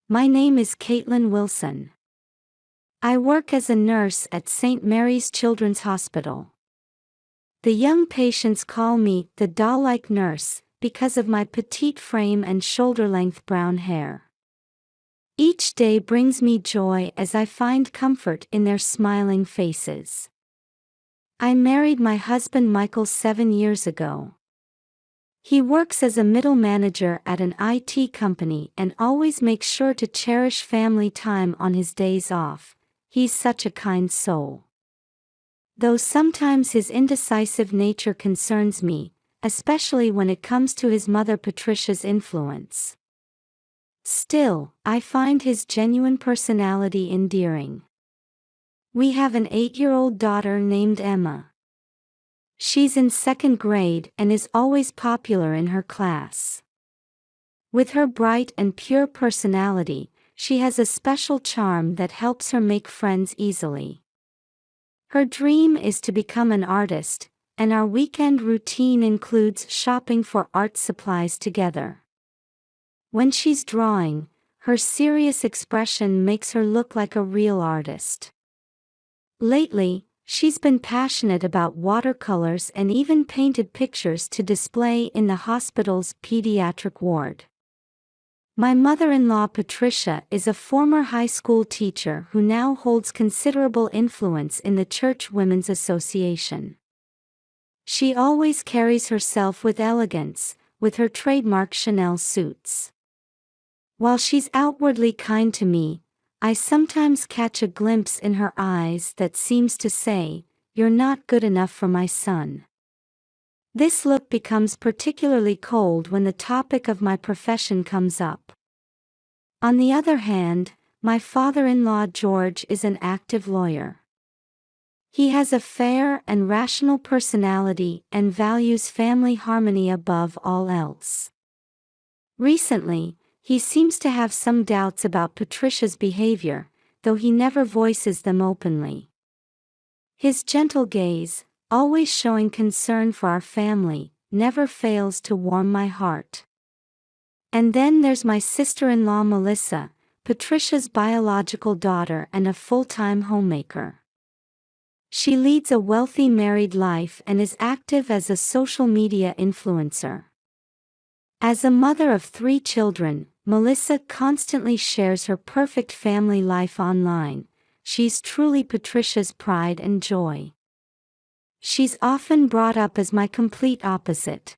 My name is Caitlin Wilson. I work as a nurse at St. Mary's Children's Hospital. The young patients call me the doll-like nurse because of my petite frame and shoulder-length brown hair. Each day brings me joy as I find comfort in their smiling faces. I married my husband Michael 7 years ago. He works as a middle manager at an IT company and always makes sure to cherish family time on his days off. He's such a kind soul. Though sometimes his indecisive nature concerns me, especially when it comes to his mother Patricia's influence. Still, I find his genuine personality endearing. We have an 8-year-old daughter named Emma. She's in 2nd grade and is always popular in her class. With her bright and pure personality, she has a special charm that helps her make friends easily. Her dream is to become an artist, and our weekend routine includes shopping for art supplies together. When she's drawing, her serious expression makes her look like a real artist. Lately, she's been passionate about watercolors and even painted pictures to display in the hospital's pediatric ward. My mother-in-law Patricia is a former high school teacher who now holds considerable influence in the Church Women's Association. She always carries herself with elegance, with her trademark Chanel suits. While she's outwardly kind to me, I sometimes catch a glimpse in her eyes that seems to say, "You're not good enough for my son." This look becomes particularly cold when the topic of my profession comes up. On the other hand, my father-in-law George is an active lawyer. He has a fair and rational personality and values family harmony above all else. Recently, he seems to have some doubts about Patricia's behavior, though he never voices them openly. His gentle gaze, always showing concern for our family, never fails to warm my heart. And then there's my sister-in-law Melissa, Patricia's biological daughter and a full-time homemaker. She leads a wealthy married life and is active as a social media influencer. As a mother of 3 children, Melissa constantly shares her perfect family life online. She's truly Patricia's pride and joy. She's often brought up as my complete opposite.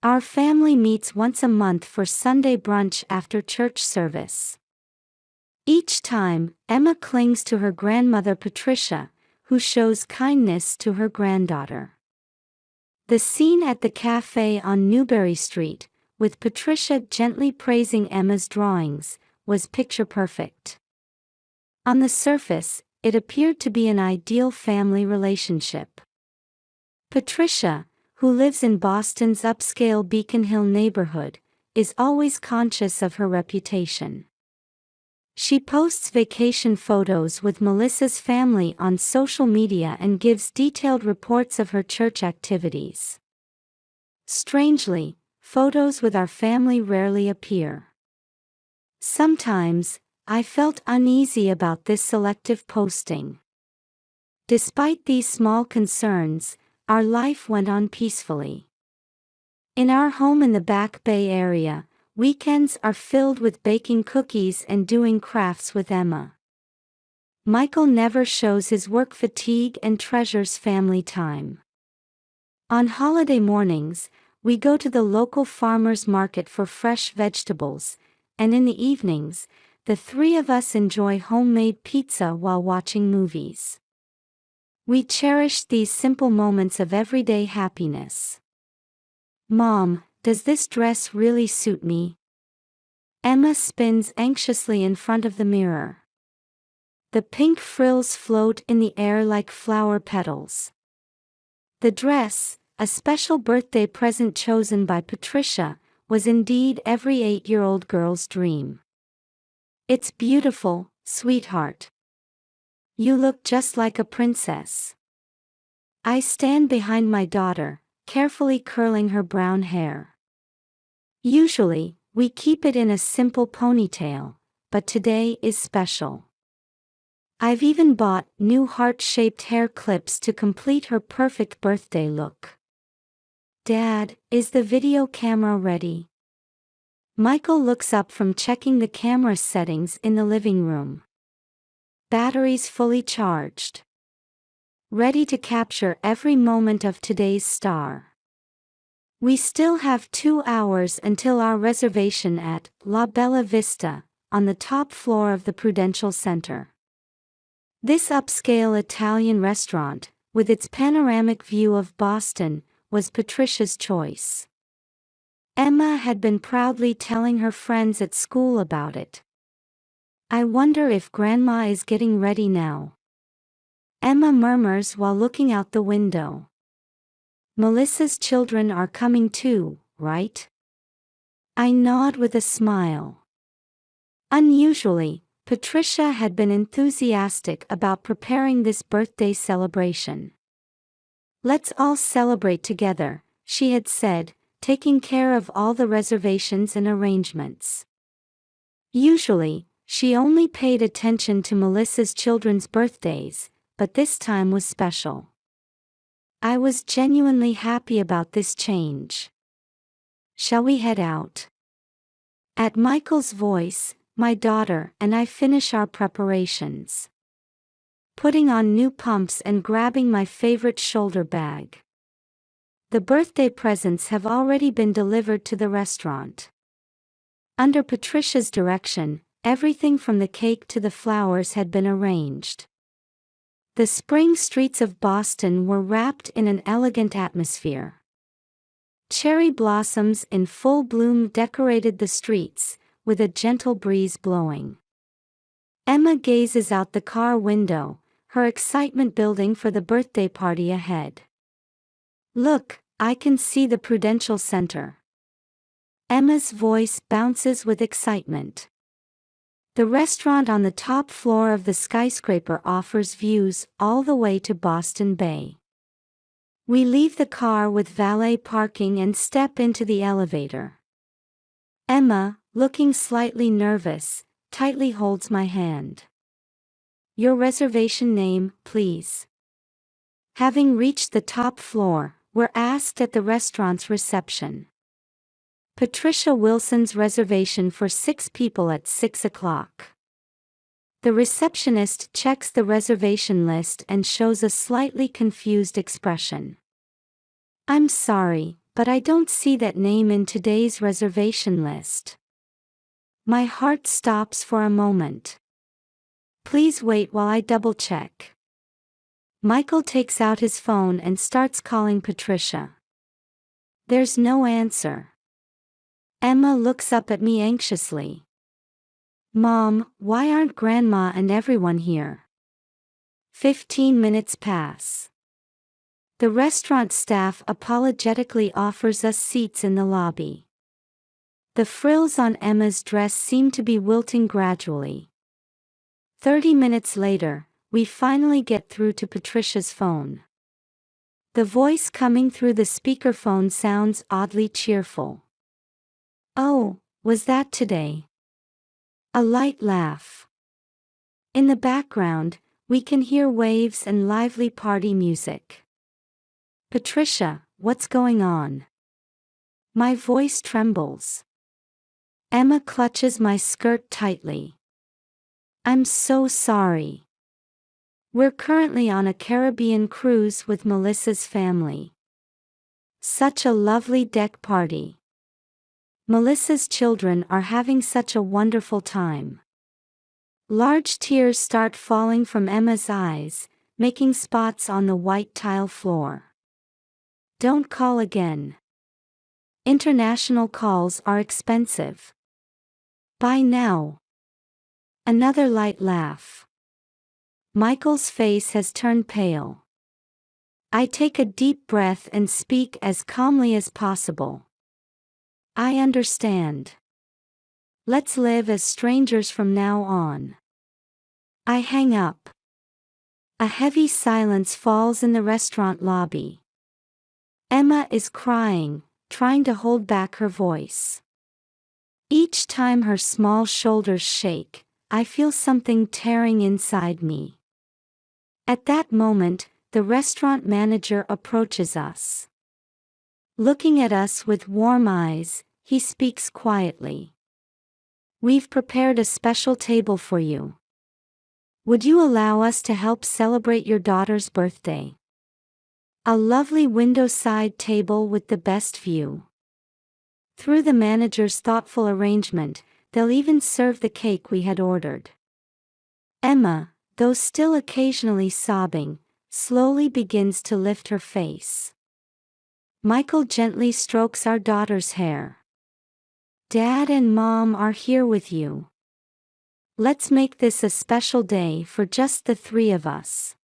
Our family meets once a month for Sunday brunch after church service. Each time, Emma clings to her grandmother Patricia, who shows kindness to her granddaughter. The scene at the cafe on Newbury Street, with Patricia gently praising Emma's drawings, was picture-perfect. On the surface, it appeared to be an ideal family relationship. Patricia, who lives in Boston's upscale Beacon Hill neighborhood, is always conscious of her reputation. She posts vacation photos with Melissa's family on social media and gives detailed reports of her church activities. Strangely, photos with our family rarely appear. Sometimes, I felt uneasy about this selective posting. Despite these small concerns, our life went on peacefully. In our home in the Back Bay area, weekends are filled with baking cookies and doing crafts with Emma. Michael never shows his work fatigue and treasures family time. On holiday mornings, we go to the local farmers market for fresh vegetables, and in the evenings, the 3 of us enjoy homemade pizza while watching movies. We cherish these simple moments of everyday happiness. "Mom, does this dress really suit me?" Emma spins anxiously in front of the mirror. The pink frills float in the air like flower petals. The dress, a special birthday present chosen by Patricia, was indeed every 8-year-old girl's dream. "It's beautiful, sweetheart. You look just like a princess." I stand behind my daughter, carefully curling her brown hair. Usually, We keep it in a simple ponytail, but today is special. I've even bought new heart-shaped hair clips to complete her perfect birthday look. Dad, is the video camera ready? Michael looks up from checking the camera settings in the living room. Batteries fully charged. Ready to capture every moment of today's star. We still have 2 hours until our reservation at La Bella Vista, on the top floor of the Prudential Center. This upscale Italian restaurant, with its panoramic view of Boston, was Patricia's choice. Emma had been proudly telling her friends at school about it. I wonder if Grandma is getting ready now. Emma murmurs while looking out the window. Melissa's children are coming too, right? I nod with a smile. Unusually, Patricia had been enthusiastic about preparing this birthday celebration. Let's all celebrate together, she had said, taking care of all the reservations and arrangements. Usually, she only paid attention to Melissa's children's birthdays, but this time was special. I was genuinely happy about this change. Shall we head out? At Michael's voice, my daughter and I finish our preparations. Putting on new pumps and grabbing my favorite shoulder bag. The birthday presents have already been delivered to the restaurant. Under Patricia's direction, everything from the cake to the flowers had been arranged. The spring streets of Boston were wrapped in an elegant atmosphere. Cherry blossoms in full bloom decorated the streets, with a gentle breeze blowing. Emma gazes out the car window, her excitement building for the birthday party ahead. Look, I can see the Prudential Center. Emma's voice bounces with excitement. The restaurant on the top floor of the skyscraper offers views all the way to Boston Bay. We leave the car with valet parking and step into the elevator. Emma, looking slightly nervous, tightly holds my hand. Your reservation name, please. Having reached the top floor, we're asked at the restaurant's reception. Patricia Wilson's reservation for 6 people at 6 o'clock. The receptionist checks the reservation list and shows a slightly confused expression. I'm sorry, but I don't see that name in today's reservation list. My heart stops for a moment. Please wait while I double-check. Michael takes out his phone and starts calling Patricia. There's no answer. Emma looks up at me anxiously. Mom, why aren't Grandma and everyone here? 15 minutes pass. The restaurant staff apologetically offers us seats in the lobby. The frills on Emma's dress seem to be wilting gradually. 30 minutes later, we finally get through to Patricia's phone. The voice coming through the speakerphone sounds oddly cheerful. Oh, was that today? A light laugh. In the background, we can hear waves and lively party music. Patricia, what's going on? My voice trembles. Emma clutches my skirt tightly. I'm so sorry. We're currently on a Caribbean cruise with Melissa's family. Such a lovely deck party. Melissa's children are having such a wonderful time. Large tears start falling from Emma's eyes, making spots on the white tile floor. Don't call again. International calls are expensive. Bye now. Another light laugh. Michael's face has turned pale. I take a deep breath and speak as calmly as possible. I understand. Let's live as strangers from now on. I hang up. A heavy silence falls in the restaurant lobby. Emma is crying, trying to hold back her voice. Each time her small shoulders shake, I feel something tearing inside me. At that moment, the restaurant manager approaches us. Looking at us with warm eyes, he speaks quietly. "We've prepared a special table for you. Would you allow us to help celebrate your daughter's birthday?" A lovely window-side table with the best view. Through the manager's thoughtful arrangement, they'll even serve the cake we had ordered. Emma, though still occasionally sobbing, slowly begins to lift her face. Michael gently strokes our daughter's hair. "Dad and Mom are here with you. Let's make this a special day for just the three of us."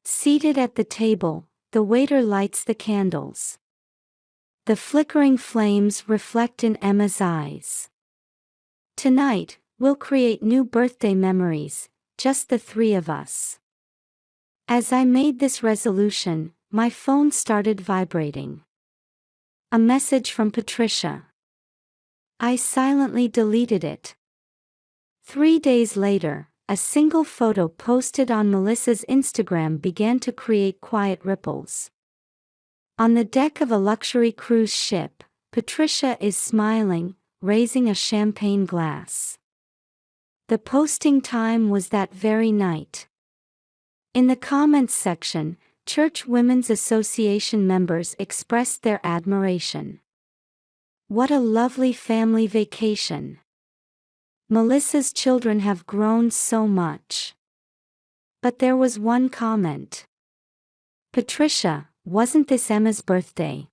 Seated at the table, the waiter lights the candles. The flickering flames reflect in Emma's eyes. "Tonight, we'll create new birthday memories, just the three of us." As I made this resolution, my phone started vibrating. A message from Patricia. I silently deleted it. 3 days later, a single photo posted on Melissa's Instagram began to create quiet ripples. On the deck of a luxury cruise ship, Patricia is smiling, raising a champagne glass. The posting time was that very night. In the comments section, Church Women's Association members expressed their admiration. "What a lovely family vacation. Melissa's children have grown so much." But there was one comment. "Patricia, wasn't this Emma's birthday?"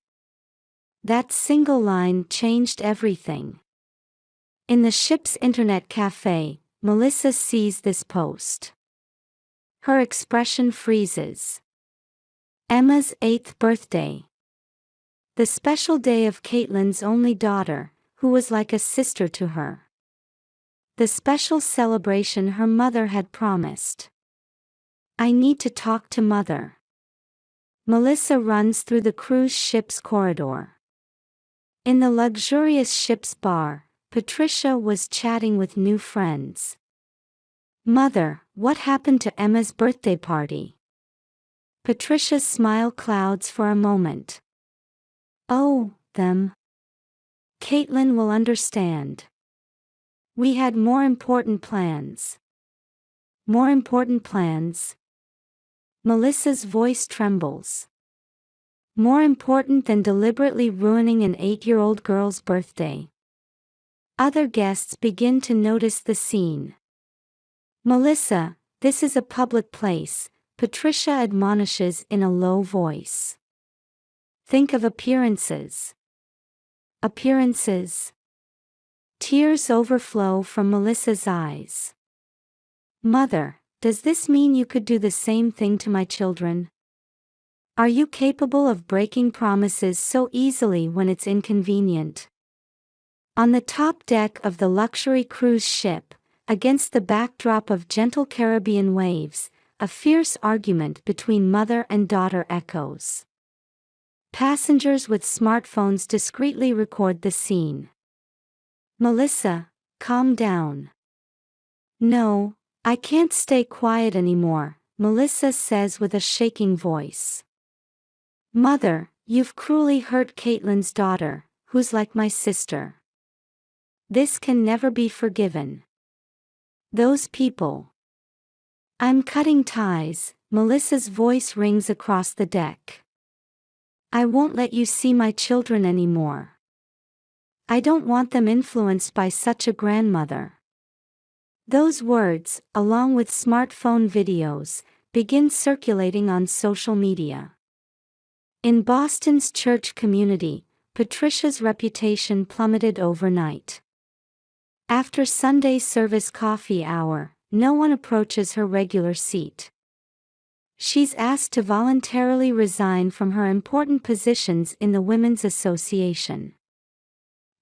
That single line changed everything. In the ship's internet cafe, Melissa sees this post. Her expression freezes. Emma's 8th birthday. The special day of Caitlin's only daughter, who was like a sister to her. The special celebration her mother had promised. "I need to talk to Mother." Melissa runs through the cruise ship's corridor. In the luxurious ship's bar, Patricia was chatting with new friends. "Mother, what happened to Emma's birthday party?" Patricia's smile clouds for a moment. "Oh, them. Caitlin will understand. We had more important plans." "More important plans?" Melissa's voice trembles. "More important than deliberately ruining an 8-year-old girl's birthday." Other guests begin to notice the scene. "Melissa, this is a public place," Patricia admonishes in a low voice. "Think of appearances." Appearances. Tears overflow from Melissa's eyes. "Mother, does this mean you could do the same thing to my children? Are you capable of breaking promises so easily when it's inconvenient?" On the top deck of the luxury cruise ship, against the backdrop of gentle Caribbean waves, a fierce argument between mother and daughter echoes. Passengers with smartphones discreetly record the scene. "Melissa, calm down." "No, I can't stay quiet anymore," Melissa says with a shaking voice. "Mother, you've cruelly hurt Caitlin's daughter, who's like my sister. This can never be forgiven. Those people." "I'm cutting ties," Melissa's voice rings across the deck. "I won't let you see my children anymore. I don't want them influenced by such a grandmother." Those words, along with smartphone videos, begin circulating on social media. In Boston's church community, Patricia's reputation plummeted overnight. After Sunday service coffee hour, no one approaches her regular seat. She's asked to voluntarily resign from her important positions in the Women's Association.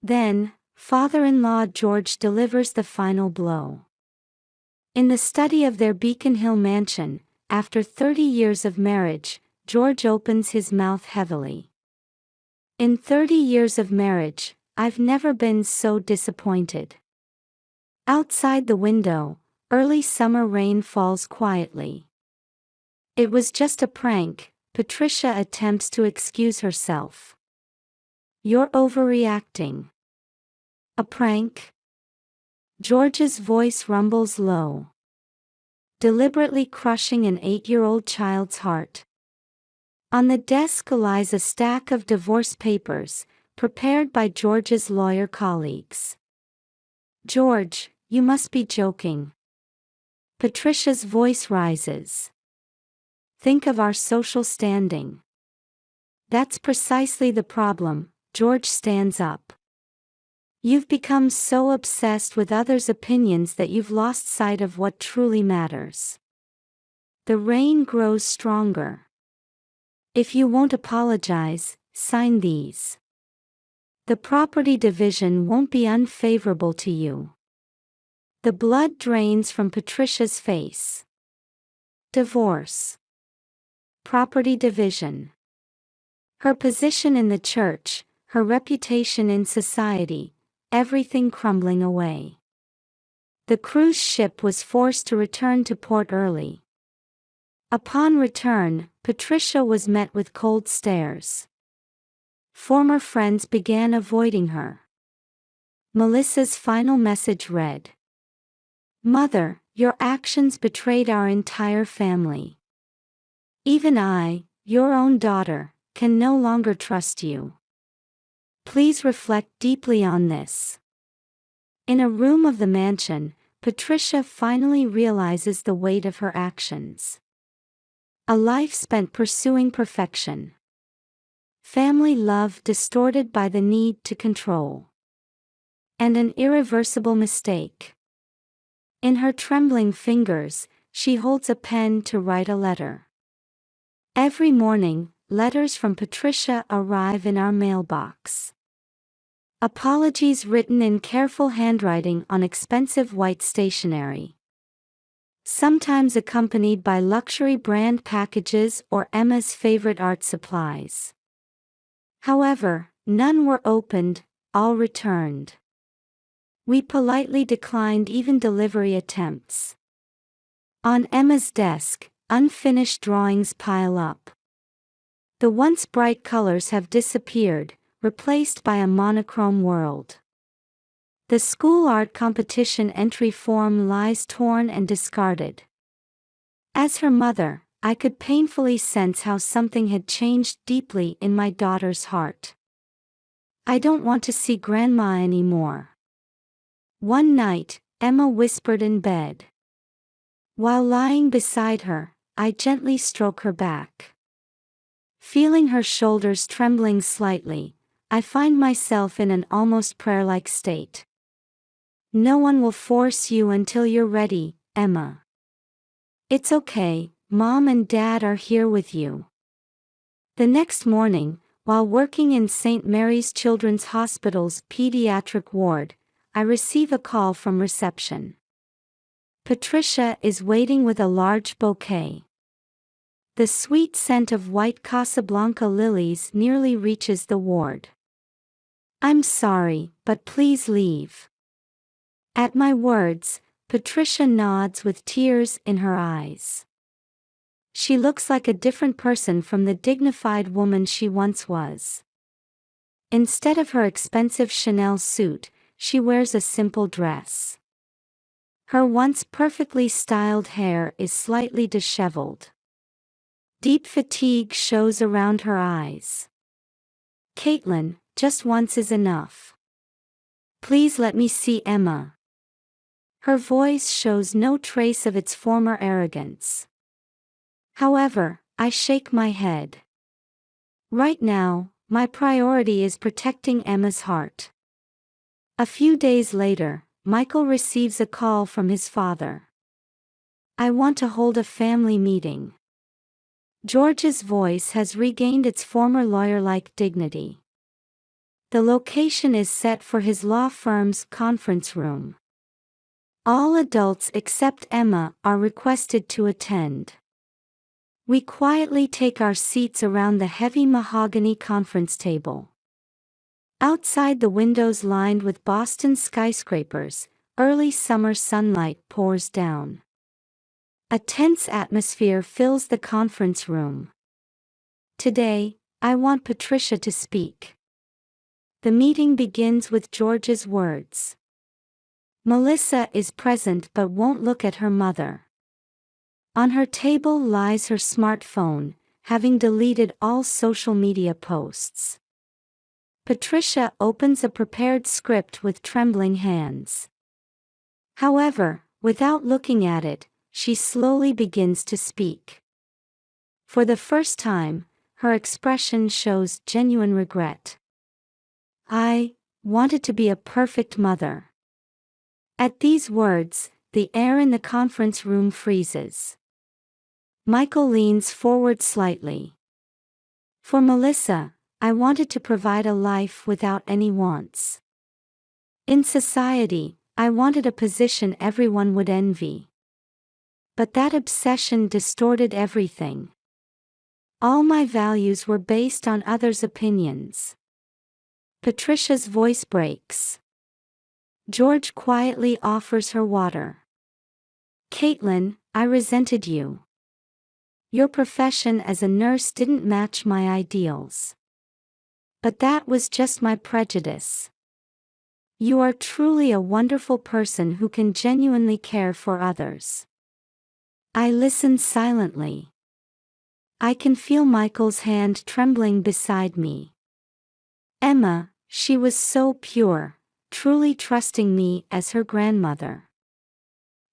Then, father-in-law George delivers the final blow. In the study of their Beacon Hill mansion, after 30 years of marriage, George opens his mouth heavily. "In 30 years of marriage, I've never been so disappointed. Outside the window, early summer rain falls quietly. It was just a prank, Patricia attempts to excuse herself. You're overreacting. A prank? George's voice rumbles low, deliberately crushing an 8-year-old child's heart. On the desk lies a stack of divorce papers, prepared by George's lawyer colleagues. George, you must be joking. Patricia's voice rises. Think of our social standing. That's precisely the problem, George stands up. You've become so obsessed with others' opinions that you've lost sight of what truly matters. The rain grows stronger. If you won't apologize, sign these. The property division won't be unfavorable to you. The blood drains from Patricia's face. Divorce. Property division. Her position in the church, her reputation in society, everything crumbling away. The cruise ship was forced to return to port early. Upon return, Patricia was met with cold stares. Former friends began avoiding her. Melissa's final message read, "Mother, your actions betrayed our entire family. Even I, your own daughter, can no longer trust you. Please reflect deeply on this." In a room of the mansion, Patricia finally realizes the weight of her actions. A life spent pursuing perfection. Family love distorted by the need to control. And an irreversible mistake. In her trembling fingers, she holds a pen to write a letter. Every morning, letters from Patricia arrive in our mailbox. Apologies written in careful handwriting on expensive white stationery. Sometimes accompanied by luxury brand packages or Emma's favorite art supplies. However, none were opened, all returned. We politely declined even delivery attempts. On Emma's desk, unfinished drawings pile up. The once bright colors have disappeared, replaced by a monochrome world. The school art competition entry form lies torn and discarded. As her mother, I could painfully sense how something had changed deeply in my daughter's heart. I don't want to see Grandma anymore. One night, Emma whispered in bed. While lying beside her, I gently stroke her back. Feeling her shoulders trembling slightly, I find myself in an almost prayer-like state. No one will force you until you're ready, Emma. It's okay, Mom and Dad are here with you. The next morning, while working in St. Mary's Children's Hospital's pediatric ward, I receive a call from reception. Patricia is waiting with a large bouquet. The sweet scent of white Casablanca lilies nearly reaches the ward. I'm sorry, but please leave. At my words, Patricia nods with tears in her eyes. She looks like a different person from the dignified woman she once was. Instead of her expensive Chanel suit, she wears a simple dress. Her once perfectly styled hair is slightly disheveled. Deep fatigue shows around her eyes. Caitlin, just once is enough. Please let me see Emma. Her voice shows no trace of its former arrogance. However, I shake my head. Right now, my priority is protecting Emma's heart. A few days later, Michael receives a call from his father. I want to hold a family meeting. George's voice has regained its former lawyer-like dignity. The location is set for his law firm's conference room. All adults except Emma are requested to attend. We quietly take our seats around the heavy mahogany conference table. Outside, the windows lined with Boston skyscrapers, early summer sunlight pours down. A tense atmosphere fills the conference room. Today, I want Patricia to speak. The meeting begins with George's words. Melissa is present but won't look at her mother. On her table lies her smartphone, having deleted all social media posts. Patricia opens a prepared script with trembling hands. However, without looking at it, she slowly begins to speak. For the first time, her expression shows genuine regret. I wanted to be a perfect mother. At these words, the air in the conference room freezes. Michael leans forward slightly. For Melissa, I wanted to provide a life without any wants. In society, I wanted a position everyone would envy. But that obsession distorted everything. All my values were based on others' opinions. Patricia's voice breaks. George quietly offers her water. Caitlin, I resented you. Your profession as a nurse didn't match my ideals. But that was just my prejudice. You are truly a wonderful person who can genuinely care for others. I listen silently. I can feel Michael's hand trembling beside me. Emma, she was so pure, truly trusting me as her grandmother.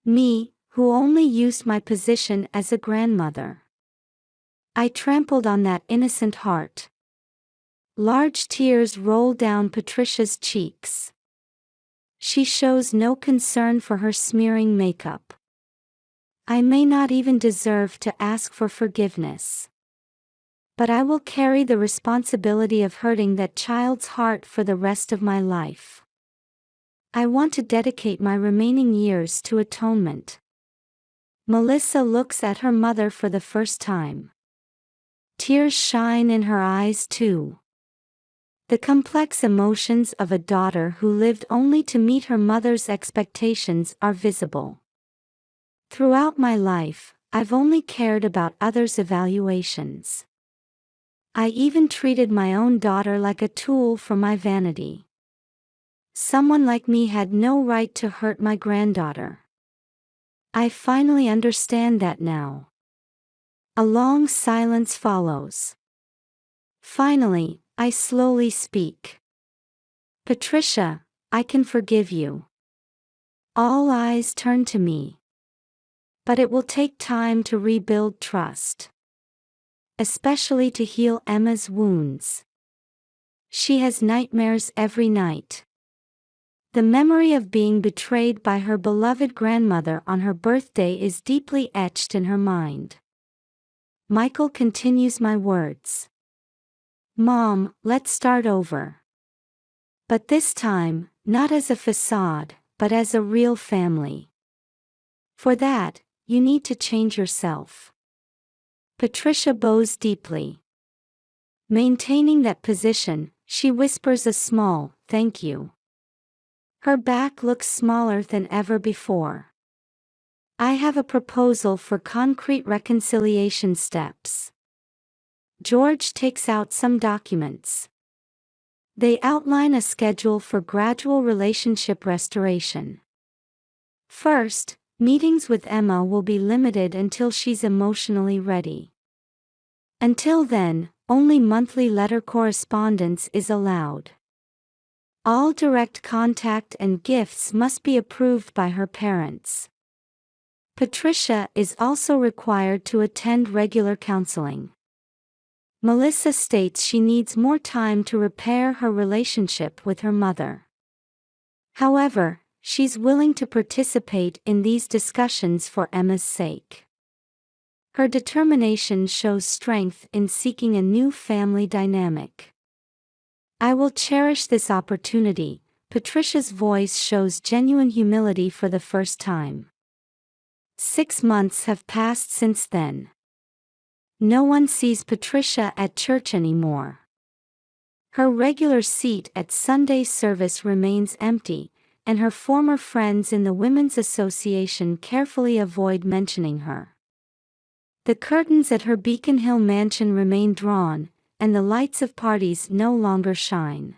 Me, who only used my position as a grandmother. I trampled on that innocent heart. Large tears roll down Patricia's cheeks. She shows no concern for her smearing makeup. I may not even deserve to ask for forgiveness. But I will carry the responsibility of hurting that child's heart for the rest of my life. I want to dedicate my remaining years to atonement. Melissa looks at her mother for the first time. Tears shine in her eyes too. The complex emotions of a daughter who lived only to meet her mother's expectations are visible. Throughout my life, I've only cared about others' evaluations. I even treated my own daughter like a tool for my vanity. Someone like me had no right to hurt my granddaughter. I finally understand that now. A long silence follows. Finally, I slowly speak. Patricia, I can forgive you. All eyes turn to me. But it will take time to rebuild trust. Especially to heal Emma's wounds. She has nightmares every night. The memory of being betrayed by her beloved grandmother on her birthday is deeply etched in her mind. Michael continues my words. Mom, let's start over. But this time, not as a facade, but as a real family. For that, you need to change yourself. Patricia bows deeply. Maintaining that position, she whispers a small, thank you. Her back looks smaller than ever before. I have a proposal for concrete reconciliation steps. George takes out some documents. They outline a schedule for gradual relationship restoration. First, meetings with Emma will be limited until she's emotionally ready. Until then, only monthly letter correspondence is allowed. All direct contact and gifts must be approved by her parents. Patricia is also required to attend regular counseling. Melissa states she needs more time to repair her relationship with her mother. However, she's willing to participate in these discussions for Emma's sake. Her determination shows strength in seeking a new family dynamic. I will cherish this opportunity. Patricia's voice shows genuine humility for the first time. 6 months have passed since then. No one sees Patricia at church anymore. Her regular seat at Sunday service remains empty, and her former friends in the Women's Association carefully avoid mentioning her. The curtains at her Beacon Hill mansion remain drawn, and the lights of parties no longer shine.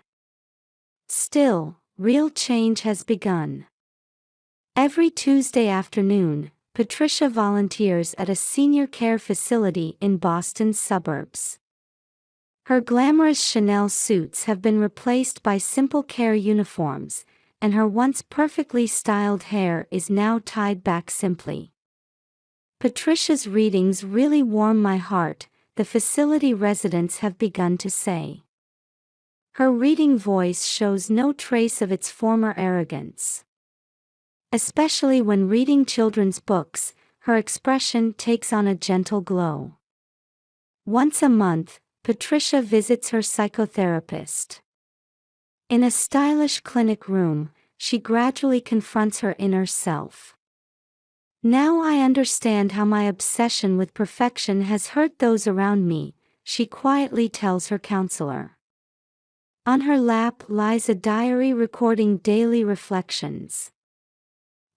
Still, real change has begun. Every Tuesday afternoon, Patricia volunteers at a senior care facility in Boston's suburbs. Her glamorous Chanel suits have been replaced by simple care uniforms, and her once perfectly styled hair is now tied back simply. Patricia's readings really warm my heart, the facility residents have begun to say. Her reading voice shows no trace of its former arrogance. Especially when reading children's books, her expression takes on a gentle glow. Once a month, Patricia visits her psychotherapist. In a stylish clinic room, she gradually confronts her inner self. "Now I understand how my obsession with perfection has hurt those around me," she quietly tells her counselor. On her lap lies a diary recording daily reflections.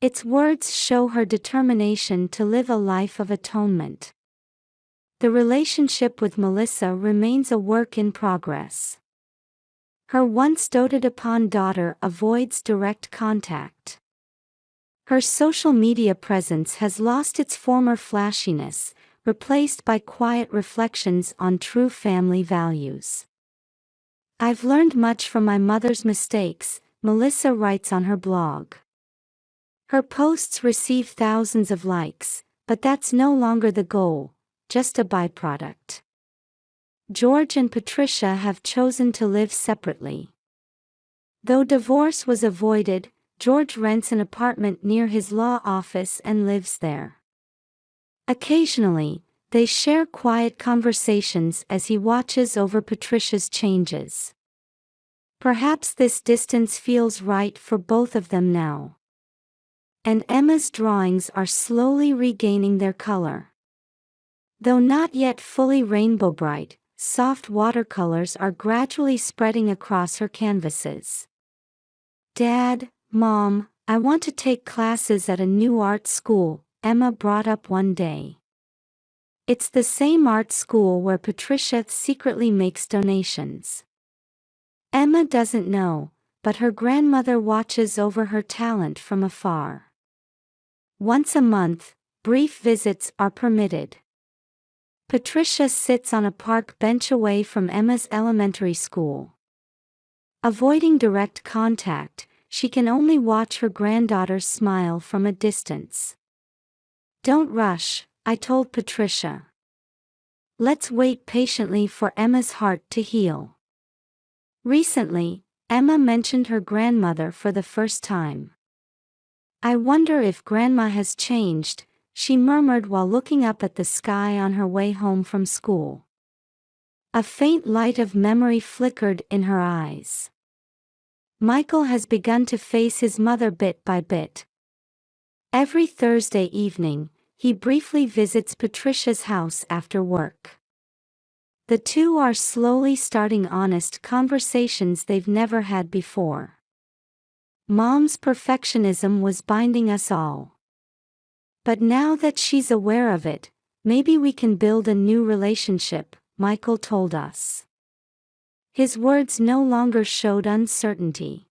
Its words show her determination to live a life of atonement. The relationship with Melissa remains a work in progress. Her once doted-upon daughter avoids direct contact. Her social media presence has lost its former flashiness, replaced by quiet reflections on true family values. "I've learned much from my mother's mistakes," Melissa writes on her blog. Her posts receive thousands of likes, but that's no longer the goal, just a byproduct. George and Patricia have chosen to live separately. Though divorce was avoided, George rents an apartment near his law office and lives there. Occasionally, they share quiet conversations as he watches over Patricia's changes. Perhaps this distance feels right for both of them now. And Emma's drawings are slowly regaining their color. Though not yet fully rainbow bright, soft watercolors are gradually spreading across her canvases. "Dad, Mom, I want to take classes at a new art school," Emma brought up one day. It's the same art school where Patricia secretly makes donations. Emma doesn't know, but her grandmother watches over her talent from afar. Once a month, brief visits are permitted. Patricia sits on a park bench away from Emma's elementary school. Avoiding direct contact, she can only watch her granddaughter smile from a distance. "Don't rush," I told Patricia. "Let's wait patiently for Emma's heart to heal." Recently, Emma mentioned her grandmother for the first time. "I wonder if Grandma has changed," she murmured while looking up at the sky on her way home from school. A faint light of memory flickered in her eyes. Michael has begun to face his mother bit by bit. Every Thursday evening, he briefly visits Patricia's house after work. The two are slowly starting honest conversations they've never had before. "Mom's perfectionism was binding us all. But now that she's aware of it, maybe we can build a new relationship," Michael told us. His words no longer showed uncertainty.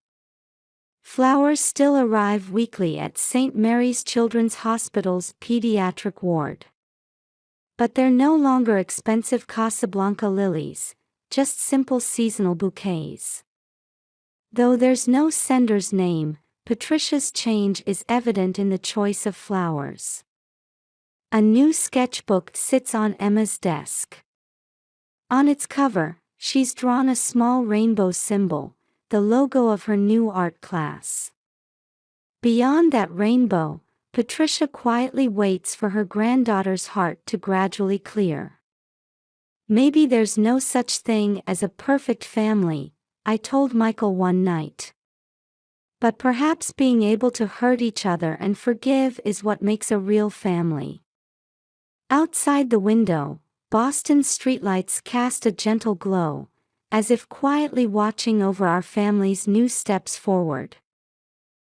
Flowers still arrive weekly at St. Mary's Children's Hospital's pediatric ward. But they're no longer expensive Casablanca lilies, just simple seasonal bouquets. Though there's no sender's name, Patricia's change is evident in the choice of flowers. A new sketchbook sits on Emma's desk. On its cover, she's drawn a small rainbow symbol, the logo of her new art class. Beyond that rainbow, Patricia quietly waits for her granddaughter's heart to gradually clear. "Maybe there's no such thing as a perfect family," I told Michael one night. "But perhaps being able to hurt each other and forgive is what makes a real family." Outside the window, Boston's streetlights cast a gentle glow, as if quietly watching over our family's new steps forward.